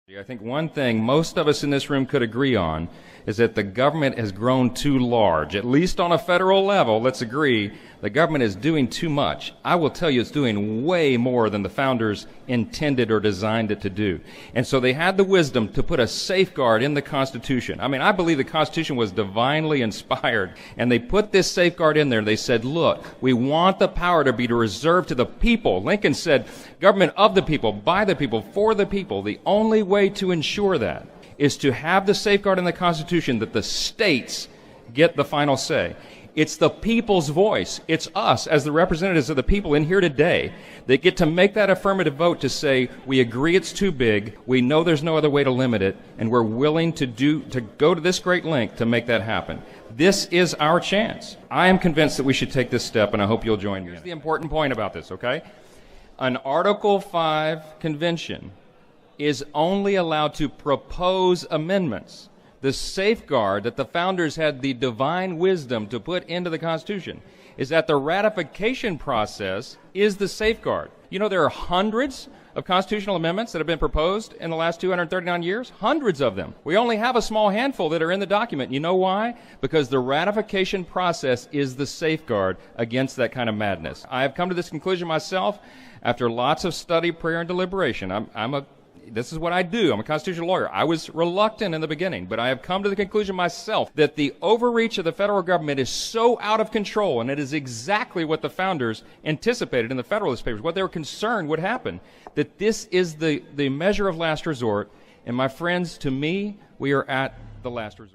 I think one thing most of us in this room could agree on is that the government has grown too large. At least on a federal level, let's agree, the government is doing too much. I will tell you it's doing way more than the founders intended or designed it to do. And so they had the wisdom to put a safeguard in the Constitution. I mean, I believe the Constitution was divinely inspired. And they put this safeguard in there. They said, look, we want the power to be reserved to the people. Lincoln said, government of the people, by the people, for the people. The only way to ensure that is to have the safeguard in the Constitution that the states get the final say. It's the people's voice. It's us as the representatives of the people in here today that get to make that affirmative vote to say, we agree it's too big, we know there's no other way to limit it, and we're willing to go to this great length to make that happen. This is our chance. I am convinced that we should take this step, and I hope you'll join me. Here's the important point about this, okay? An Article 5 convention is only allowed to propose amendments. The safeguard that the founders had the divine wisdom to put into the Constitution is that the ratification process is the safeguard. You know, there are hundreds of constitutional amendments that have been proposed in the last 239 years, hundreds of them. We only have a small handful that are in the document. You know why? Because the ratification process is the safeguard against that kind of madness. I have come to this conclusion myself after lots of study, prayer, and deliberation. This is what I do. I'm a constitutional lawyer. I was reluctant in the beginning, but I have come to the conclusion myself that the overreach of the federal government is so out of control, and it is exactly what the founders anticipated in the Federalist Papers, what they were concerned would happen, that this is the measure of last resort. And my friends, to me, we are at the last resort.